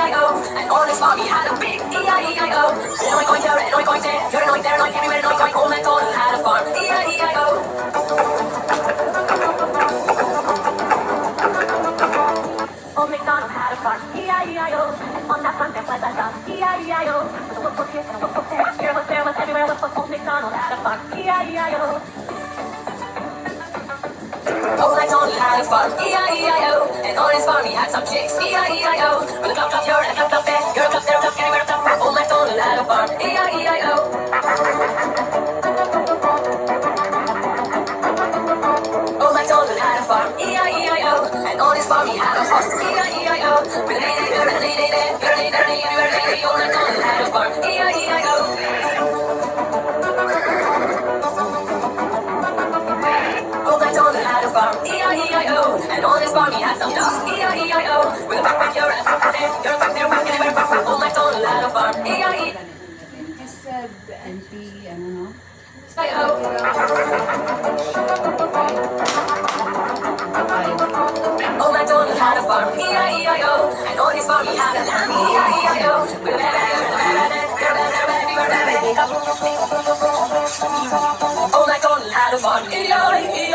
E-I-E-I-O, and all his farm he had a big E-I-E-I-O. An oink oink here, an oink oink there, you're an oink there, an oink everywhere, an oink oink. Old MacDonald had a farm. E-I-E-I-O. Old MacDonald had a farm. E-I-E-I-O. On that farm there was a dog. E-I-E-I-O. With a whoop whoop here and a whoop whoop there. Here was there was everywhere. Whoop whoop. Old MacDonald had a farm. E-I-E-I-O. Old MacDonald had a farm, E-I-E-I-O, and on his farm he had some chicks, E-I-E-I-O. With a cluck cluck here and a cluck cluck there, you're a cluck there, a cluck anywhere, a cluck. Old MacDonald had a farm, E-I-E-I-O. Old MacDonald had a farm, E-I-E-I-O, and on his farm he had a horse, E-I-E-I-O. With a neigh here and a neigh there, you're a neigh there, a neigh everywhere, a neigh. Old MacDonald had a farm, E-I-E-I-O. Old MacDonald had a farm, E-I-E-I-O, and on his farm he had some dogs, E-I-E-I-O. With a quack quack here and a quack there, you're a quack there, quack anywhere, quack quack. Old MacDonald had a farm, E-I-E-I-O. You said NP, I don't know. Old MacDonald had a farm, E-I-E-I-O, and on his farm he had a lamb, E-I-E-I-O. With a Old MacDonald had a farm, E-I-E-I-O.